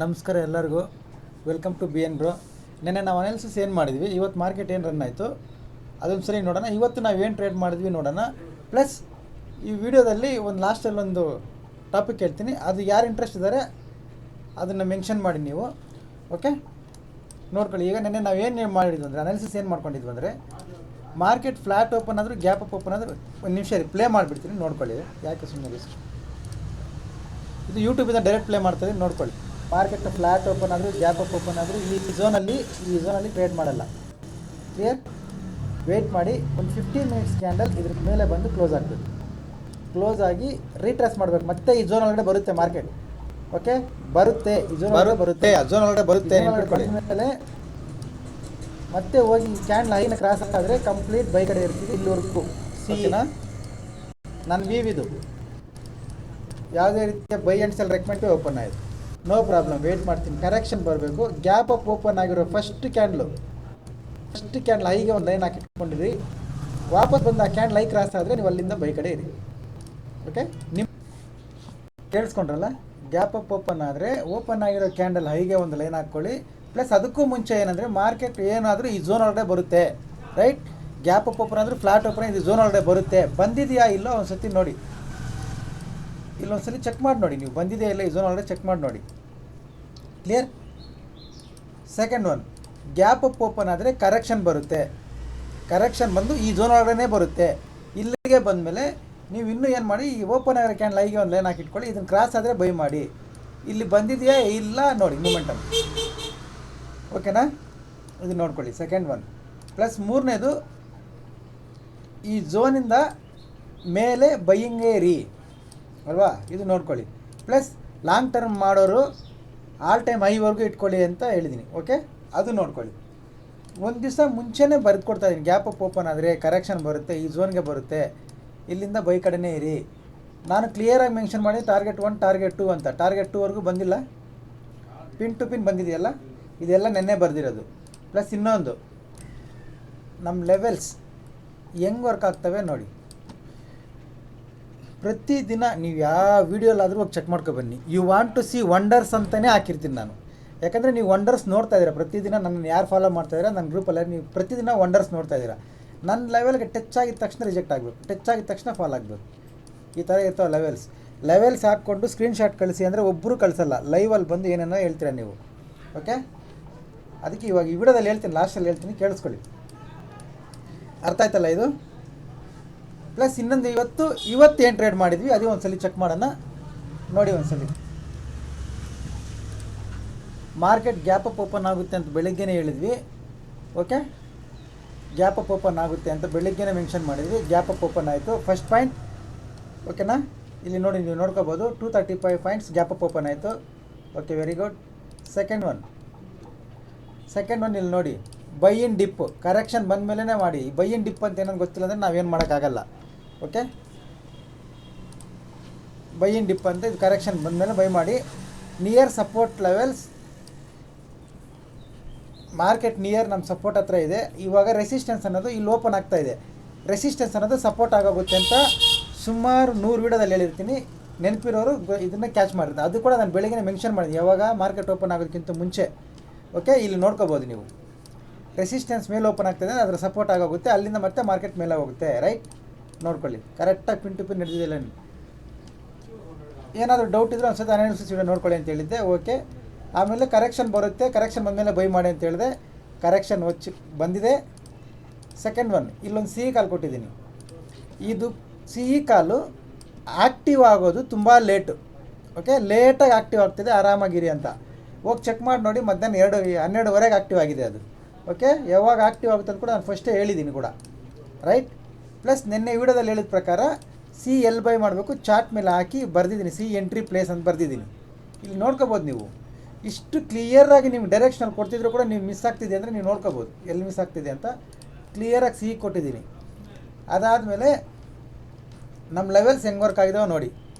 ನಮಸ್ಕಾರ ಎಲ್ಲರಿಗೂ. Welcome to B N bro. ನೆನ್ನೆ ನಾವು ಅನಾಲಿಸಿಸ್ ಏನು ಮಾಡಿದ್ವಿ, ಇವತ್ತು ಮಾರ್ಕೆಟ್ ಏನು ರನ್ ಆಯಿತು ಅದೊಂದು ಸರಿ ನೋಡೋಣ. ಇವತ್ತು ನಾವು ಏನು ಟ್ರೇಡ್ ಮಾಡಿದ್ವಿ ನೋಡೋಣ. ಪ್ಲಸ್ ಈ ವಿಡಿಯೋದಲ್ಲಿ ಒಂದು ಲಾಸ್ಟಲ್ಲಿ ಒಂದು ಟಾಪಿಕ್ ಹೇಳ್ತೀನಿ, ಅದು ಯಾರು ಇಂಟ್ರೆಸ್ಟ್ ಇದ್ದಾರೆ ಅದನ್ನು ಮೆನ್ಷನ್ ಮಾಡಿ ನೀವು. ಓಕೆ, ನೋಡ್ಕೊಳ್ಳಿ. ಈಗ ನೆನ್ನೆ ನಾವು ಏನು ಮಾಡಿದ್ವಿ ಅಂದರೆ ಅನಾಲಿಸಿಸ್ ಏನು ಮಾಡ್ಕೊಂಡಿದ್ವಿ ಅಂದರೆ, ಮಾರ್ಕೆಟ್ ಫ್ಲಾಟ್ ಓಪನ್ ಆದರೂ ಗ್ಯಾಪ್ ಅಪ್ ಓಪನ್ ಆದರೂ ಒಂದು ನಿಮಿಷ ಪ್ಲೇ ಮಾಡಿಬಿಡ್ತೀನಿ, ನೋಡ್ಕೊಳ್ಳಿ. ಯಾಕೆ ಸುಮ್ಮನೆ ರಿಸ್ಕ್, ಇದು ಯೂಟ್ಯೂಬಿಂದ ಡೈರೆಕ್ಟ್ ಪ್ಲೇ ಮಾಡ್ತದೆ, ನೋಡ್ಕೊಳ್ಳಿ. ಮಾರ್ಕೆಟ್ ಫ್ಲಾಟ್ ಓಪನ್ ಆದರೂ ಗ್ಯಾಪ್ ಅಪ್ ಓಪನ್ ಆದರೂ ಈ ಝೋನಲ್ಲಿ ಟ್ರೇಡ್ ಮಾಡಲ್ಲ. ಕ್ಲಿಯರ್? ವೆಯ್ಟ್ ಮಾಡಿ, ಒಂದು 15 ಮಿನಿಟ್ಸ್ ಕ್ಯಾಂಡಲ್ ಇದ್ರ ಮೇಲೆ ಬಂದು ಕ್ಲೋಸ್ ಆಗಬೇಕು. ಕ್ಲೋಸ್ ಆಗಿ ರೀಟ್ರೇಸ್ ಮಾಡಬೇಕು, ಮತ್ತೆ ಈ ಝೋನ್ ಒಳಗಡೆ ಬರುತ್ತೆ ಮಾರ್ಕೆಟ್. ಓಕೆ, ಬರುತ್ತೆ, ಈ ಝೋನ್ ಒಳಗಡೆ ಬರುತ್ತೆ ಮೇಲೆ ಮತ್ತೆ ಹೋಗಿ ಕ್ಯಾಂಡಲ್ ಹೈನ ಕ್ರಾಸ್ ಆದರೆ ಕಂಪ್ಲೀಟ್ ಬೈ ಕಡೆ ಇರ್ತೀವಿ ಇಲ್ಲಿವರೆಗೂ. ಸಿನಾ ನನ್ನ ಇದು ಯಾವುದೇ ರೀತಿಯ by and sell recommend open ಆಯಿತು, ನೋ ಪ್ರಾಬ್ಲಮ್. ವೇಟ್ ಮಾಡ್ತೀನಿ, ಕರೆಕ್ಷನ್ ಬರಬೇಕು. ಗ್ಯಾಪ್ ಅಪ್ ಓಪನ್ ಆಗಿರೋ ಫಸ್ಟ್ ಕ್ಯಾಂಡ್ಲ್ ಹೈಗೆ ಒಂದು ಲೈನ್ ಹಾಕಿಟ್ಕೊಂಡಿರಿ. ವಾಪಸ್ ಬಂದು ಆ ಕ್ಯಾಂಡಲ್ ಹೈ ಕ್ರಾಸ್ ಆದರೆ ನೀವು ಅಲ್ಲಿಂದ ಬೈ ಕಡೆ ಇರಿ. ಓಕೆ, ನಿಮ್ಮ ಕೇಳಿಸ್ಕೊಂಡ್ರಲ್ಲ? ಗ್ಯಾಪ್ ಅಪ್ ಓಪನ್ ಆದರೆ ಓಪನ್ ಆಗಿರೋ ಕ್ಯಾಂಡಲ್ ಹೈಗೆ ಒಂದು ಲೈನ್ ಹಾಕ್ಕೊಳ್ಳಿ. ಪ್ಲಸ್ ಅದಕ್ಕೂ ಮುಂಚೆ ಏನಂದರೆ, ಮಾರ್ಕೆಟ್ ಏನಾದರೂ ಈ ಝೋನ್ ಒಳಗಡೆ ಬರುತ್ತೆ, ರೈಟ್? ಗ್ಯಾಪ್ ಅಪ್ ಓಪನ್ ಆದರೂ ಫ್ಲಾಟ್ ಓಪನ್ ಇದು ಝೋನ್ ಒಳಗಡೆ ಬರುತ್ತೆ. ಬಂದಿದೆಯಾ ಇಲ್ಲೋ ಒಂದು ಸತಿ ನೋಡಿ, ಇಲ್ಲೊಂದ್ಸಲಿ ಚೆಕ್ ಮಾಡಿ ನೋಡಿ, ನೀವು ಬಂದಿದೆಯಾ ಇಲ್ಲ ಈ ಝೋನ್ ಒಳಗಡೆ ಚೆಕ್ ಮಾಡಿ ನೋಡಿ. Clear? Second one, gap up open ಆದರೆ ಕರೆಕ್ಷನ್ ಬರುತ್ತೆ. ಕರೆಕ್ಷನ್ ಬಂದು ಈ ಝೋನ್ ಒಳಗಡೆ ಬರುತ್ತೆ. ಇಲ್ಲಿಗೆ ಬಂದಮೇಲೆ ನೀವು ಇನ್ನೂ ಏನು ಮಾಡಿ, ಈ ಓಪನ್ ಆಗಿರೋ ಕ್ಯಾಂಡಲ್ ಹೈಗೆ ಒಂದು ಲೈನ್ ಹಾಕಿಟ್ಕೊಳ್ಳಿ. ಇದನ್ನು ಕ್ರಾಸ್ ಆದರೆ ಬೈ ಮಾಡಿ. ಇಲ್ಲಿ ಬಂದಿದೆಯಾ ಇಲ್ಲ ನೋಡಿ ಮೂಮೆಂಟಮ್. ಓಕೆನಾ? ಇದು ನೋಡ್ಕೊಳ್ಳಿ, ಸೆಕೆಂಡ್ ಒನ್. ಪ್ಲಸ್ ಮೂರನೇದು, ಈ ಝೋನಿಂದ ಮೇಲೆ ಬೈಯಿಂಗೇ ಇರಿ ಅಲ್ವಾ, ಇದು ನೋಡ್ಕೊಳ್ಳಿ. ಪ್ಲಸ್ ಲಾಂಗ್ ಟರ್ಮ್ ಮಾಡೋರು ಆಲ್ ಟೈಮ್ ಹೈವರೆಗೂ ಇಟ್ಕೊಳ್ಳಿ ಅಂತ ಹೇಳಿದ್ದೀನಿ. ಓಕೆ, ಅದು ನೋಡ್ಕೊಳ್ಳಿ. ಒಂದು ದಿವಸ ಮುಂಚೆನೇ ಬರೆದು ಕೊಡ್ತಾ ಇದ್ದೀನಿ, ಗ್ಯಾಪ್ ಅಪ್ ಓಪನ್ ಆದರೆ ಕರೆಕ್ಷನ್ ಬರುತ್ತೆ, ಈ ಝೋನ್ಗೆ ಬರುತ್ತೆ, ಇಲ್ಲಿಂದ ಬೈ ಕಡೆನೇ ಇರಿ. ನಾನು ಕ್ಲಿಯರಾಗಿ ಮೆನ್ಷನ್ ಮಾಡಿ ಟಾರ್ಗೆಟ್ 1 ಟಾರ್ಗೆಟ್ 2 ಅಂತ. ಟಾರ್ಗೆಟ್ 2ವರೆಗೂ ಬಂದಿಲ್ಲ, ಪಿನ್ ಟು ಪಿನ್ ಬಂದಿದೆಯಲ್ಲ, ಇದೆಲ್ಲ ನೆನ್ನೆ ಬರೆದಿರೋದು. ಪ್ಲಸ್ ಇನ್ನೊಂದು, ನಮ್ಮ ಲೆವೆಲ್ಸ್ ಹೆಂಗೆ ವರ್ಕ್ ಆಗ್ತವೆ ನೋಡಿ. ಪ್ರತಿದಿನ ನೀವು ಯಾವ ವೀಡಿಯೋಲಾದರೂ ಹೋಗಿ ಚೆಕ್ ಮಾಡ್ಕೊಬನ್ನಿ. You want to see wonders ಅಂತಲೇ ಹಾಕಿರ್ತೀನಿ ನಾನು. ಯಾಕಂದರೆ ನೀವು ವಂಡರ್ಸ್ ನೋಡ್ತಾ ಇದ್ದೀರಾ ಪ್ರತಿದಿನ. ನನ್ನ ಯಾರು ಫಾಲೋ ಮಾಡ್ತಾಯಿದ್ದೀರಾ ನನ್ನ ಗ್ರೂಪಲ್ಲಿ, ನೀವು ಪ್ರತಿದಿನ ವಂಡರ್ಸ್ ನೋಡ್ತಾ ಇದ್ದೀರಾ. ನನ್ನ ಲೆವೆಲ್ಗೆ ಟಚ್ ಆಗಿದ ತಕ್ಷಣ ರಿಜೆಕ್ಟ್ ಆಗಬೇಕು, ಟಚ್ ಆಗಿದ ತಕ್ಷಣ ಫಾಲ್ ಆಗಬೇಕು. ಈ ಥರ ಇರ್ತಾವೆ ಲೆವೆಲ್ಸ್ ಹಾಕ್ಕೊಂಡು ಸ್ಕ್ರೀನ್ಶಾಟ್ ಕಳಿಸಿ ಅಂದರೆ ಒಬ್ಬರು ಕಳಿಸಲ್ಲ, ಲೈವಲ್ಲಿ ಬಂದು ಏನೇನೋ ಹೇಳ್ತೀರಾ ನೀವು. ಓಕೆ, ಅದಕ್ಕೆ ಇವಾಗ ಈ ವಿಡಿಯೋದಲ್ಲಿ ಹೇಳ್ತೀನಿ, ಲಾಸ್ಟಲ್ಲಿ ಹೇಳ್ತೀನಿ, ಕೇಳಿಸ್ಕೊಳ್ಳಿ. ಅರ್ಥ ಆಯ್ತಲ್ಲ ಇದು? ಪ್ಲಸ್ ಇನ್ನೊಂದು, ಇವತ್ತು ಏನು ಟ್ರೇಡ್ ಮಾಡಿದ್ವಿ ಅದೇ ಒಂದ್ಸಲಿ ಚೆಕ್ ಮಾಡೋಣ ನೋಡಿ. ಒಂದ್ಸಲಿ ಮಾರ್ಕೆಟ್ ಗ್ಯಾಪ್ ಅಪ್ ಓಪನ್ ಆಗುತ್ತೆ ಅಂತ ಬೆಳಗ್ಗೆನೇ ಹೇಳಿದ್ವಿ. ಓಕೆ, ಗ್ಯಾಪ್ ಅಪ್ ಓಪನ್ ಆಗುತ್ತೆ ಅಂತ ಬೆಳಗ್ಗೆನೇ ಮೆನ್ಷನ್ ಮಾಡಿದ್ವಿ. ಗ್ಯಾಪ್ ಅಪ್ ಓಪನ್ ಆಯಿತು, ಫಸ್ಟ್ ಪಾಯಿಂಟ್. ಓಕೆನಾ? ಇಲ್ಲಿ ನೋಡಿ, ನೀವು ನೋಡ್ಕೋಬೋದು, 235 ಪಾಯಿಂಟ್ಸ್ ಗ್ಯಾಪ್ ಅಪ್ ಓಪನ್ ಆಯಿತು. Okay, very good. Second one ಇಲ್ಲಿ ನೋಡಿ, ಬೈ ಇನ್ ಡಿಪ್. ಕರೆಕ್ಷನ್ ಬಂದ ಮೇಲೇ ಮಾಡಿ. ಬೈ ಇನ್ ಡಿಪ್ ಅಂತ ಏನೋ ಗೊತ್ತಿಲ್ಲ ಅಂದರೆ ನಾವೇನು ಮಾಡೋಕ್ಕಾಗಲ್ಲ. ಓಕೆ, ಬೈ ಇನ್ ಡಿಪ್ ಅಂತ, ಇದು ಕರೆಕ್ಷನ್ ಬಂದಮೇಲೆ ಬೈ ಮಾಡಿ. Near support levels, market near ನಮ್ಮ ಸಪೋರ್ಟ್ ಹತ್ರ ಇದೆ. ಇವಾಗ ರೆಸಿಸ್ಟೆನ್ಸ್ ಅನ್ನೋದು ಇಲ್ಲಿ ಓಪನ್ ಆಗ್ತಾ ಇದೆ. ರೆಸಿಸ್ಟೆನ್ಸ್ ಅನ್ನೋದು ಸಪೋರ್ಟ್ ಆಗೋಗುತ್ತೆ ಅಂತ ಸುಮಾರು 100 ವೀಡಿಯೋದಲ್ಲಿ ಹೇಳಿರ್ತೀನಿ. ನೆನಪಿರೋರು ಇದನ್ನು ಕ್ಯಾಚ್ ಮಾಡಿರ್ತಾರೆ. ಅದು ಕೂಡ ನಾನು ಬೆಳಗ್ಗೆ ಮೆನ್ಷನ್ ಮಾಡಿದ್ದೀನಿ, ಯಾವಾಗ ಮಾರ್ಕೆಟ್ ಓಪನ್ ಆಗೋದಕ್ಕಿಂತ ಮುಂಚೆ. ಓಕೆ, ಇಲ್ಲಿ ನೋಡ್ಕೋಬೋದು ನೀವು. ರೆಸಿಸ್ಟೆನ್ಸ್ ಮೇಲೆ ಓಪನ್ ಆಗ್ತದೆ, ಅದರ ಸಪೋರ್ಟ್ ಆಗೋಗುತ್ತೆ, ಅಲ್ಲಿಂದ ಮತ್ತೆ ಮಾರ್ಕೆಟ್ ಮೇಲೆ ಹೋಗುತ್ತೆ. ರೈಟ್? ನೋಡ್ಕೊಳ್ಳಿ, ಕರೆಕ್ಟಾಗಿ ಪಿನ್ ಟು ಪಿನ್ ನಡೆದಿಲ್ಲ. ಏನಾದರೂ ಡೌಟ್ ಇದ್ದರೆ ಒಂದು ಸತಿ ಅನಾಲಿಸಿಸ್ ವಿಡಿಯೋ ನೋಡ್ಕೊಳ್ಳಿ ಅಂತ ಹೇಳಿದ್ದೆ. ಓಕೆ, ಆಮೇಲೆ ಕರೆಕ್ಷನ್ ಬರುತ್ತೆ, ಕರೆಕ್ಷನ್ ಬಂದಮೇಲೆ ಬೈ ಮಾಡಿ ಅಂತ ಹೇಳಿದೆ. ಕರೆಕ್ಷನ್ ಬಂದಿದೆ. ಸೆಕೆಂಡ್ ಒನ್, ಇಲ್ಲೊಂದು ಸಿ ಕಾಲ್ ಕೊಟ್ಟಿದ್ದೀನಿ. ಇದು ಸಿ ಕಾಲು ಆ್ಯಕ್ಟಿವ್ ಆಗೋದು ತುಂಬ ಲೇಟು. ಓಕೆ, ಲೇಟಾಗಿ ಆ್ಯಕ್ಟಿವ್ ಆಗ್ತಿದೆ, ಆರಾಮಾಗಿರಿ ಅಂತ ಹೋಗಿ ಚೆಕ್ ಮಾಡಿ ನೋಡಿ. ಮಧ್ಯಾಹ್ನ 12:30 ಆ್ಯಕ್ಟಿವ್ ಆಗಿದೆ ಅದು. ಓಕೆ, ಯಾವಾಗ ಆ್ಯಕ್ಟಿವ್ ಆಗುತ್ತೆ ಅಂತ ಕೂಡ ನಾನು ಫಸ್ಟೇ ಹೇಳಿದ್ದೀನಿ ಕೂಡ, ರೈಟ್? ಪ್ಲಸ್ ನಿನ್ನೆ ವಿಡಿಯೋದಲ್ಲಿ ಹೇಳಿದ ಪ್ರಕಾರ ಸಿ ಎಲ್ ಬೈ ಮಾಡಬೇಕು, ಚಾರ್ಟ್ ಮೇಲೆ ಹಾಕಿ ಬರೆದಿದ್ದೀನಿ, ಸಿ ಎಂಟ್ರಿ ಪ್ಲೇಸ್ ಅಂತ ಬರೆದಿದ್ದೀನಿ. ಇಲ್ಲಿ ನೋಡ್ಕೋಬೋದು ನೀವು. ಇಷ್ಟು ಕ್ಲಿಯರಾಗಿ ನಿಮ್ಗೆ ಡೈರೆಕ್ಷನಲ್ಲಿ ಕೊಡ್ತಿದ್ರು ಕೂಡ ನೀವು ಮಿಸ್ ಆಗ್ತಿದೆ ಅಂದರೆ ನೀವು ನೋಡ್ಕೋಬೋದು ಎಲ್ಲಿ ಮಿಸ್ ಆಗ್ತಿದೆ ಅಂತ. ಕ್ಲಿಯರಾಗಿ ಸಿ ಕೊಟ್ಟಿದ್ದೀನಿ. ಅದಾದಮೇಲೆ ನಮ್ಮ ಲೆವೆಲ್ಸ್ ಹೆಂಗೆ ವರ್ಕ್ ಆಗಿದಾವೆ ನೋಡಿ.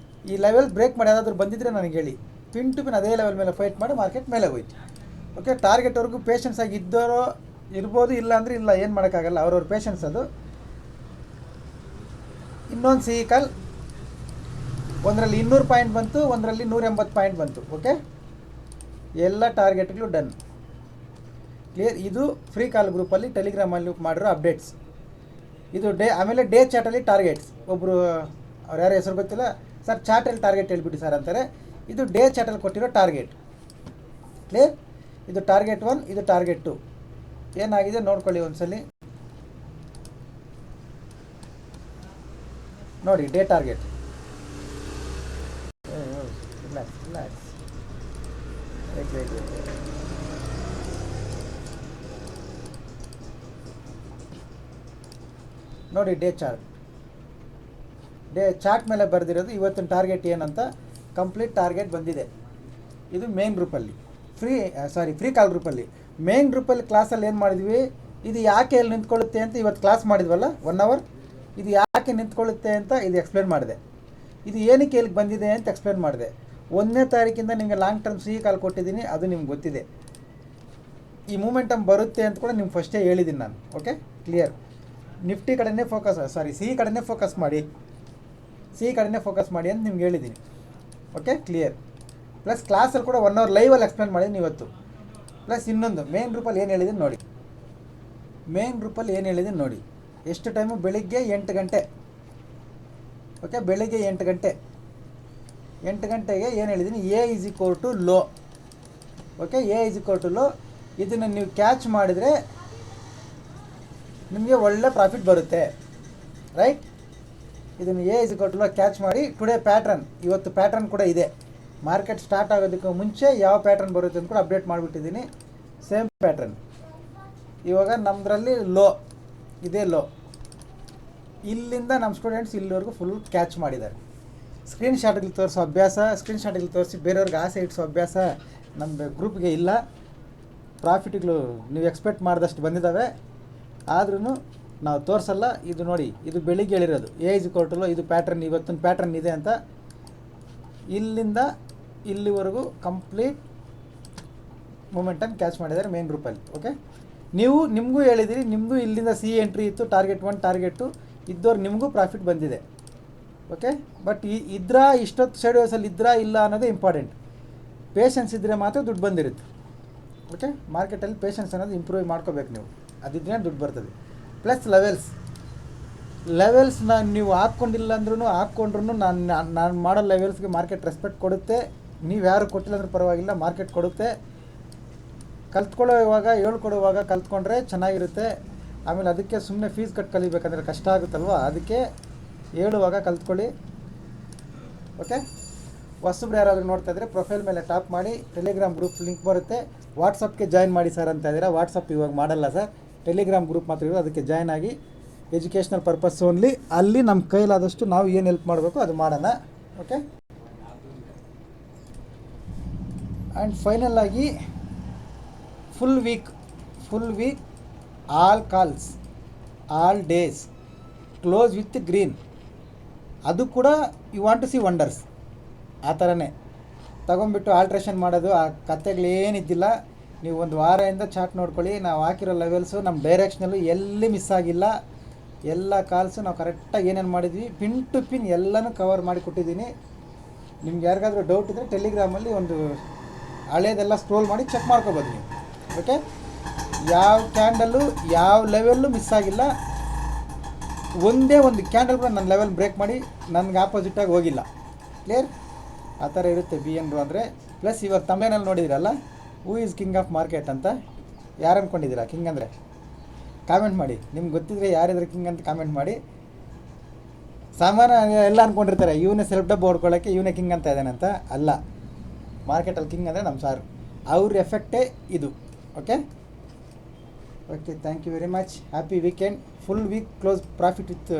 ಈ ಲೆವೆಲ್ ಬ್ರೇಕ್ ಮಾಡಿ ಯಾವುದಾದ್ರೂ ಬಂದಿದ್ದರೆ ನನಗೆ ಹೇಳಿ. ಪಿನ್ ಟು ಪಿನ್ ಅದೇ ಲೆವೆಲ್ ಮೇಲೆ ಫೈಟ್ ಮಾಡಿ ಮಾರ್ಕೆಟ್ ಮೇಲೆ ಹೋಯ್ತು. ಓಕೆ, ಟಾರ್ಗೆಟ್ವರೆಗೂ ಪೇಷನ್ಸ್ ಆಗಿ ಇದ್ದವರು ಇರ್ಬೋದು, ಇಲ್ಲ ಅಂದರೆ ಇಲ್ಲ, ಏನು ಮಾಡೋಕ್ಕಾಗಲ್ಲ, ಅವ್ರವ್ರ ಪೇಷನ್ಸ್ ಅದು. ಇನ್ನೊಂದು ಸಿ ಕಾಲ್, ಒಂದರಲ್ಲಿ 200 ಪಾಯಿಂಟ್ ಬಂತು, ಒಂದರಲ್ಲಿ 180 ಪಾಯಿಂಟ್ ಬಂತು. ಓಕೆ, ಎಲ್ಲ ಟಾರ್ಗೆಟ್ಗಳು ಡನ್. ಕ್ಲಿಯರ್. ಇದು ಫ್ರೀ ಕಾಲ್ ಗ್ರೂಪಲ್ಲಿ ಟೆಲಿಗ್ರಾಮಲ್ಲಿ ಮಾಡಿರೋ ಅಪ್ಡೇಟ್ಸ್. ಇದು ಆಮೇಲೆ ಡೇ ಚಾಟಲ್ಲಿ ಟಾರ್ಗೆಟ್ಸ್. ಒಬ್ಬರು ಅವ್ರು ಯಾರು ಹೆಸರು ಗೊತ್ತಿಲ್ಲ, ಸರ್ ಚಾಟಲ್ಲಿ ಟಾರ್ಗೆಟ್ ಹೇಳ್ಬಿಟ್ಟು ಸರ್ ಅಂತಾರೆ. ಇದು ಡೇ ಚಾಟಲ್ಲಿ ಕೊಟ್ಟಿರೋ ಟಾರ್ಗೆಟ್. ಕ್ಲಿಯರ್. ಇದು ಟಾರ್ಗೆಟ್ 1, ಇದು ಟಾರ್ಗೆಟ್ 2. ಏನಾಗಿದೆ ನೋಡ್ಕೊಳ್ಳಿ ಒಂದ್ಸಲಿ. ನೋಡಿ ಡೇ ಟಾರ್ಗೆಟ್. ರಿಲ್ಯಾಕ್ಸ್. ನೋಡಿ ಡೇ ಚಾರ್ಟ್ ಮೇಲೆ ಬರೆದಿರೋದು ಇವತ್ತಿನ ಟಾರ್ಗೆಟ್ ಏನಂತ ಕಂಪ್ಲೀಟ್ ಟಾರ್ಗೆಟ್ ಬಂದಿದೆ. ಇದು ಮೇನ್ ಗ್ರೂಪಲ್ಲಿ ಫ್ರೀ ಕಾಲ್ ಗ್ರೂಪಲ್ಲಿ. ಮೇನ್ ಗ್ರೂಪಲ್ಲಿ ಕ್ಲಾಸಲ್ಲಿ ಏನು ಮಾಡಿದ್ವಿ, ಇದು ಯಾಕೆ ಎಲ್ಲಿ ನಿಂತ್ಕೊಳ್ಳುತ್ತೆ ಅಂತ ಇವತ್ತು ಕ್ಲಾಸ್ ಮಾಡಿದ್ವಲ್ಲ 1 hour, ಇದು ಯಾಕೆ ನಿಂತ್ಕೊಳ್ಳುತ್ತೆ ಅಂತ ಇದು ಎಕ್ಸ್ಪ್ಲೇನ್ ಮಾಡಿದೆ. ಇದು ಏನಕ್ಕೆ ಎಲ್ಲಿಗೆ ಬಂದಿದೆ ಅಂತ ಎಕ್ಸ್ಪ್ಲೇನ್ ಮಾಡಿದೆ. 1ನೇ ತಾರೀಕಿಂದ ನಿಮಗೆ ಲಾಂಗ್ ಟರ್ಮ್ ಸಿ ಕಾಲ್ ಕೊಟ್ಟಿದ್ದೀನಿ, ಅದು ನಿಮ್ಗೆ ಗೊತ್ತಿದೆ. ಈ ಮೂಮೆಂಟಮ್ ಬರುತ್ತೆ ಅಂತ ಕೂಡ ನಿಮ್ಗೆ ಫಸ್ಟೇ ಹೇಳಿದ್ದೀನಿ ನಾನು. Okay, clear. ನಿಫ್ಟಿ ಕಡೆನೇ ಸಿ ಕಡೆನೇ ಫೋಕಸ್ ಮಾಡಿ ಅಂತ ನಿಮ್ಗೆ ಹೇಳಿದ್ದೀನಿ. Okay, clear. ಪ್ಲಸ್ ಕ್ಲಾಸಲ್ಲಿ ಕೂಡ 1 hour ಲೈವಲ್ಲಿ ಎಕ್ಸ್ಪ್ಲೇನ್ ಮಾಡಿದ್ದೀನಿ ಇವತ್ತು. ಪ್ಲಸ್ ಇನ್ನೊಂದು ಮೇನ್ ಗ್ರೂಪಲ್ಲಿ ಏನು ಹೇಳಿದ್ದೀನಿ ನೋಡಿ. ಎಷ್ಟು ಟೈಮು? ಬೆಳಿಗ್ಗೆ 8 ಗಂಟೆ. ಓಕೆ, ಬೆಳಿಗ್ಗೆ 8 ಗಂಟೆ. 8 ಗಂಟೆಗೆ ಏನು ಹೇಳಿದ್ದೀನಿ, A is equal to low. Okay, A is equal to low. ಇದನ್ನು ನೀವು ಕ್ಯಾಚ್ ಮಾಡಿದರೆ ನಿಮಗೆ ಒಳ್ಳೆ ಪ್ರಾಫಿಟ್ ಬರುತ್ತೆ, ರೈಟ್? ಇದನ್ನು A is equal to low catch ಮಾಡಿ. ಟುಡೇ ಪ್ಯಾಟ್ರನ್, ಇವತ್ತು ಪ್ಯಾಟ್ರನ್ ಕೂಡ ಇದೆ. ಮಾರ್ಕೆಟ್ ಸ್ಟಾರ್ಟ್ ಆಗೋದಕ್ಕೆ ಮುಂಚೆ ಯಾವ ಪ್ಯಾಟ್ರನ್ ಬರುತ್ತೆ ಅಂತ ಕೂಡ ಅಪ್ಡೇಟ್ ಮಾಡಿಬಿಟ್ಟಿದ್ದೀನಿ. Same pattern. ಇವಾಗ ನಮ್ಮದ್ರಲ್ಲಿ ಲೋ, ಇದೇ ಲೋ. ಇಲ್ಲಿಂದ ನಮ್ಮ ಸ್ಟೂಡೆಂಟ್ಸ್ ಇಲ್ಲಿವರೆಗೂ ಫುಲ್ ಕ್ಯಾಚ್ ಮಾಡಿದ್ದಾರೆ. ಸ್ಕ್ರೀನ್ಶಾಟ್ಗಳು ತೋರಿಸೋ ಅಭ್ಯಾಸ, ಸ್ಕ್ರೀನ್ಶಾಟ್ಗಳು ತೋರಿಸಿ ಬೇರೆಯವ್ರಿಗೆ ಆಸೆ ಇಡಿಸೋ ಅಭ್ಯಾಸ ನಮ್ಮ ಗ್ರೂಪ್ಗೆ ಇಲ್ಲ. ಪ್ರಾಫಿಟ್ಗಳು ನೀವು ಎಕ್ಸ್ಪೆಕ್ಟ್ ಮಾಡಿದಷ್ಟು ಬಂದಿದ್ದಾವೆ, ಆದ್ರೂ ನಾವು ತೋರಿಸಲ್ಲ. ಇದು ನೋಡಿ, ಇದು ಬೆಳಿಗ್ಗೆ ಹೇಳಿರೋದು A is equal to low. ಇದು ಪ್ಯಾಟ್ರನ್, ಇವತ್ತಿನ ಪ್ಯಾಟ್ರನ್ ಇದೆ ಅಂತ. ಇಲ್ಲಿಂದ ಇಲ್ಲಿವರೆಗೂ ಕಂಪ್ಲೀಟ್ ಮೂಮೆಂಟನ್ನು ಕ್ಯಾಚ್ ಮಾಡಿದ್ದಾರೆ ಮೇನ್ ಗ್ರೂಪಲ್ಲಿ. ಓಕೆ, ನಿಮಗೂ ಹೇಳಿದಿರಿ, ನಿಮಗೂ ಇಲ್ಲಿಂದ ಸಿ ಎಂಟ್ರಿ ಇತ್ತು, ಟಾರ್ಗೆಟ್ 1 ಟಾರ್ಗೆಟ್ 2 ಇದ್ದವ್ರು ನಿಮಗೂ ಪ್ರಾಫಿಟ್ ಬಂದಿದೆ. ಓಕೆ, ಬಟ್ ಇಷ್ಟೊತ್ತು ಶೆಡ್ಯೂಲ್ಸಲ್ಲಿ ಇಲ್ಲ ಅನ್ನೋದೇ ಇಂಪಾರ್ಟೆಂಟ್. ಪೇಷನ್ಸ್ ಇದ್ದರೆ ಮಾತ್ರ ದುಡ್ಡು ಬಂದಿರುತ್ತೆ. ಓಕೆ, ಮಾರ್ಕೆಟಲ್ಲಿ ಪೇಷನ್ಸ್ ಅನ್ನೋದು ಇಂಪ್ರೂವ್ ಮಾಡ್ಕೋಬೇಕು ನೀವು, ಅದಿದ್ದರೆ ದುಡ್ಡು ಬರ್ತದೆ. ಪ್ಲಸ್ ಲೆವೆಲ್ಸ್ನ ನೀವು ಹಾಕ್ಕೊಂಡಿಲ್ಲ ಅಂದ್ರೂ ಹಾಕ್ಕೊಂಡ್ರು ನಾನು ಮಾಡೋ ಲೆವೆಲ್ಸ್ಗೆ ಮಾರ್ಕೆಟ್ ರೆಸ್ಪೆಕ್ಟ್ ಕೊಡುತ್ತೆ. ನೀವು ಯಾರು ಕೊಟ್ಟಿಲ್ಲ ಅಂದ್ರೂ ಪರವಾಗಿಲ್ಲ, ಮಾರ್ಕೆಟ್ ಕೊಡುತ್ತೆ. ಕಲ್ತ್ಕೊಳ್ಳೋವಾಗ ಹೇಳ್ಕೊಡುವಾಗ ಕಲ್ತ್ಕೊಂಡ್ರೆ ಚೆನ್ನಾಗಿರುತ್ತೆ. ಆಮೇಲೆ ಅದಕ್ಕೆ ಸುಮ್ಮನೆ ಫೀಸ್ ಕಟ್ ಕಲಿಬೇಕಂದ್ರೆ ಕಷ್ಟ ಆಗುತ್ತಲ್ವ, ಅದಕ್ಕೆ ಹೇಳುವಾಗ ಕಲ್ತ್ಕೊಳ್ಳಿ. ಓಕೆ, ಹೊಸಬ್ರು ಯಾರಾದರೂ ನೋಡ್ತಾ ಇದ್ದರೆ ಪ್ರೊಫೈಲ್ ಮೇಲೆ ಟಾಪ್ ಮಾಡಿ, ಟೆಲಿಗ್ರಾಮ್ ಗ್ರೂಪ್ ಲಿಂಕ್ ಬರುತ್ತೆ. ವಾಟ್ಸಪ್ಗೆ ಜಾಯ್ನ್ ಮಾಡಿ ಸರ್ ಅಂತ ಇದ್ದೀರಾ. ವಾಟ್ಸಪ್ ಇವಾಗ ಮಾಡಲ್ಲ ಸರ್, ಟೆಲಿಗ್ರಾಮ್ ಗ್ರೂಪ್ ಮಾತ್ರ ಇರೋದು. ಅದಕ್ಕೆ ಜಾಯ್ನ್ ಆಗಿ ಎಜುಕೇಷ್ನಲ್ ಪರ್ಪಸ್ ಓನ್ಲಿ. ಅಲ್ಲಿ ನಮ್ಮ ಕೈಲಾದಷ್ಟು ನಾವು ಏನು ಹೆಲ್ಪ್ ಮಾಡಬೇಕು ಅದು ಮಾಡೋಣ. ಓಕೆ, ಆ್ಯಂಡ್ ಫೈನಲ್ ಆಗಿ full week all calls, all days close with green. ಅದು ಕೂಡ you want to see wonders. ಆ ಥರನೇ ತೊಗೊಂಬಿಟ್ಟು ಆಲ್ಟ್ರೇಷನ್ ಮಾಡೋದು, ಆ ಕಥೆಗಳೇನಿದ್ದಿಲ್ಲ. ನೀವು ಒಂದು ವಾರದಿಂದ ಚಾರ್ಟ್ ನೋಡ್ಕೊಳ್ಳಿ. ನಾವು ಹಾಕಿರೋ ಲೆವೆಲ್ಸು ನಮ್ಮ ಡೈರೆಕ್ಷನಲ್ಲೂ ಎಲ್ಲಿ ಮಿಸ್ ಆಗಿಲ್ಲ. ಎಲ್ಲ ಕಾಲ್ಸು ನಾವು ಕರೆಕ್ಟಾಗಿ ಏನೇನು ಮಾಡಿದ್ವಿ ಪಿನ್ ಟು ಪಿನ್ ಎಲ್ಲನೂ ಕವರ್ ಮಾಡಿ ಕೊಟ್ಟಿದ್ದೀನಿ. ನಿಮ್ಗೆ ಯಾರಿಗಾದ್ರೂ ಡೌಟ್ ಇದ್ದರೆ ಟೆಲಿಗ್ರಾಮಲ್ಲಿ ಒಂದು ಹಳೇದೆಲ್ಲ ಸ್ಕ್ರೋಲ್ ಮಾಡಿ ಚೆಕ್ ಮಾಡ್ಕೋಬೋದು ನೀವು. ಓಕೆ, ಯಾವ ಕ್ಯಾಂಡಲ್ಲು ಯಾವ ಲೆವೆಲ್ಲು ಮಿಸ್ ಆಗಿಲ್ಲ. ಒಂದೇ ಒಂದು ಕ್ಯಾಂಡಲ್ ಕೂಡ ನನ್ನ ಲೆವೆಲ್ ಬ್ರೇಕ್ ಮಾಡಿ ನನಗೆ ಆಪೋಸಿಟಾಗಿ ಹೋಗಿಲ್ಲ. ಕ್ಲಿಯರ್? ಆ ಥರ ಇರುತ್ತೆ BN Bro ಅಂದರೆ. ಪ್ಲಸ್ ಇವಾಗ ತಮಿಳ್ನಲ್ಲಿ ನೋಡಿದಿರಲ್ಲ, who is king of market ಅಂತ. ಯಾರು ಅಂದ್ಕೊಂಡಿದ್ದೀರಾ ಕಿಂಗ್ ಅಂದರೆ? ಕಾಮೆಂಟ್ ಮಾಡಿ. ನಿಮ್ಗೆ ಗೊತ್ತಿದ್ರೆ ಯಾರಿದ್ರೆ ಕಿಂಗ್ ಅಂತ ಕಾಮೆಂಟ್ ಮಾಡಿ. ಸಾಮಾನ್ಯ ಎಲ್ಲ ಅಂದ್ಕೊಂಡಿರ್ತಾರೆ ಇವನೇ ಸೆಲ್ಫ್ ಡಬ್ ಹೊಡ್ಕೊಳ್ಳೋಕ್ಕೆ ಇವನೇ ಕಿಂಗ್ ಅಂತ ಇದ್ದಾನೆ ಅಂತ. ಅಲ್ಲ, ಮಾರ್ಕೆಟಲ್ಲಿ ಕಿಂಗ್ ಅಂದರೆ ನಮ್ಮ ಸಾರ್. ಅವ್ರ ಎಫೆಕ್ಟೇ ಇದು. Okay, thank you very much. Happy weekend. Full week close profit with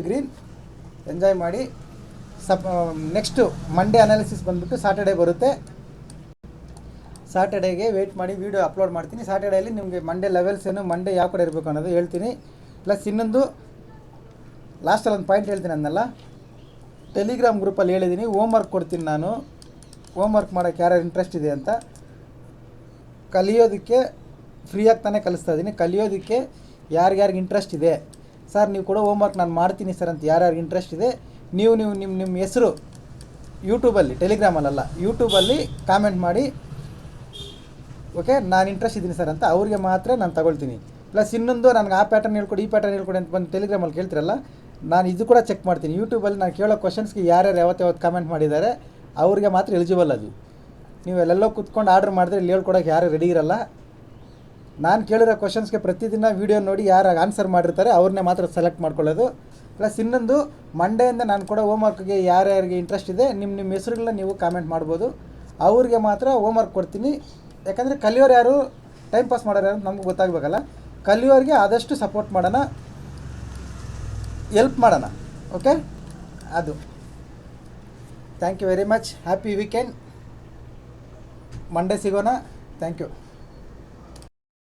green. Enjoy ಮಾಡಿ. ನೆಕ್ಸ್ಟು ಮಂಡೇ ಅನಾಲಿಸಿಸ್ ಬಂದುಬಿಟ್ಟು ಸಾಟರ್ಡೇ ಬರುತ್ತೆ. ಸಾಟರ್ಡೇಗೆ ವೆಯ್ಟ್ ಮಾಡಿ, ವೀಡಿಯೋ ಅಪ್ಲೋಡ್ ಮಾಡ್ತೀನಿ. ಸಾಟರ್ಡೇಲಿ ನಿಮಗೆ ಮಂಡೇ ಲೆವೆಲ್ಸ್ ಏನು, ಮಂಡೇ ಯಾವ ಕಡೆ ಇರಬೇಕು ಅನ್ನೋದು ಹೇಳ್ತೀನಿ. ಪ್ಲಸ್ ಇನ್ನೊಂದು ಲಾಸ್ಟಲ್ಲಿ ಒಂದು ಪಾಯಿಂಟ್ ಹೇಳ್ತೀನಿ ಅನ್ನಲ್ಲ, ಟೆಲಿಗ್ರಾಮ್ ಗ್ರೂಪಲ್ಲಿ ಹೇಳಿದ್ದೀನಿ, ವರ್ಕ್ ಕೊಡ್ತೀನಿ ನಾನು. ವರ್ಕ್ ಮಾಡೋಕ್ಕೆ ಯಾರ್ಯಾರು ಇಂಟ್ರೆಸ್ಟ್ ಇದೆ ಅಂತ. ಕಲಿಯೋದಕ್ಕೆ ಫ್ರೀಯಾಗಿ ತಾನೇ ಕಲಿಸ್ತಾ ಇದ್ದೀನಿ. ಕಲಿಯೋದಕ್ಕೆ ಯಾರ್ಯಾರಿಗೆ ಇಂಟ್ರೆಸ್ಟ್ ಇದೆ ಸರ್ ನೀವು ಕೊಡೋ ವರ್ಕ್ ನಾನು ಮಾಡ್ತೀನಿ ಸರ್ ಅಂತ ಯಾರ್ಯಾರಿಗೆ ಇಂಟ್ರೆಸ್ಟ್ ಇದೆ, ನೀವು ನಿಮ್ಮ ಹೆಸರು ಯೂಟ್ಯೂಬಲ್ಲಿ, ಟೆಲಿಗ್ರಾಮಲ್ಲ, ಯೂಟ್ಯೂಬಲ್ಲಿ ಕಾಮೆಂಟ್ ಮಾಡಿ ಓಕೆ ನಾನು ಇಂಟ್ರೆಸ್ಟ್ ಇದ್ದೀನಿ ಸರ್ ಅಂತ ಅವ್ರಿಗೆ ಮಾತ್ರ ನಾನು ತಗೊಳ್ತೀನಿ. ಪ್ಲಸ್ ಇನ್ನೊಂದು ನನಗೆ ಆ ಪ್ಯಾಟರ್ನ್ ಹೇಳ್ಕೊಡಿ, ಈ ಪ್ಯಾಟರ್ನ್ ಹೇಳ್ಕೊಡಿ ಅಂತ ಬಂದು ಟೆಲಿಗ್ರಾಮಲ್ಲಿ ಕೇಳ್ತಿರಲ್ಲ, ನಾನು ಇದು ಕೂಡ ಚೆಕ್ ಮಾಡ್ತೀನಿ. ಯೂಟ್ಯೂಬಲ್ಲಿ ನಾನು ಕೇಳೋ ಕ್ವಶನ್ಸ್ಗೆ ಯಾರ್ಯಾರು ಯಾವತ್ತು ಕಾಮೆಂಟ್ ಮಾಡಿದ್ದಾರೆ ಅವ್ರಿಗೆ ಮಾತ್ರ ಎಲಿಜಿಬಲ್ ಅದು. ನೀವು ಎಲ್ಲೆಲ್ಲೋ ಕೂತ್ಕೊಂಡು ಆರ್ಡ್ರ್ ಮಾಡಿದ್ರೆ ಇಲ್ಲಿ ಹೇಳ್ಕೊಡೋಕೆ ಯಾರು ರೆಡಿ ಇರಲ್ಲ. ನಾನು ಕೇಳಿರೋ ಕ್ವಶನ್ಸ್ಗೆ ಪ್ರತಿದಿನ ವೀಡಿಯೋ ನೋಡಿ ಯಾರು ಆನ್ಸರ್ ಮಾಡಿರ್ತಾರೆ ಅವ್ರನ್ನೇ ಮಾತ್ರ ಸೆಲೆಕ್ಟ್ ಮಾಡ್ಕೊಳ್ಳೋದು. ಪ್ಲಸ್ ಇನ್ನೊಂದು, ಮಂಡೆಯಿಂದ ನಾನು ಕೊಡೋ ಹೋಮ್ವರ್ಕ್ಗೆ ಯಾರ್ಯಾರಿಗೆ ಇಂಟ್ರೆಸ್ಟ್ ಇದೆ ನಿಮ್ಮ ಹೆಸರುಗಳನ್ನ ನೀವು ಕಾಮೆಂಟ್ ಮಾಡ್ಬೋದು. ಅವ್ರಿಗೆ ಮಾತ್ರ ಹೋಮ್ವರ್ಕ್ ಕೊಡ್ತೀನಿ. ಯಾಕಂದರೆ ಕಲಿಯೋರು ಯಾರು, ಟೈಮ್ ಪಾಸ್ ಮಾಡೋರು ಯಾರು ನಮ್ಗೆ ಗೊತ್ತಾಗಬೇಕಲ್ಲ. ಕಲಿಯೋರಿಗೆ ಆದಷ್ಟು ಸಪೋರ್ಟ್ ಮಾಡೋಣ, ಎಲ್ಪ್ ಮಾಡೋಣ. ಓಕೆ, ಅದು. Thank you very much. Happy weekend. Monday ಸಿಗೋಣ. Thank you.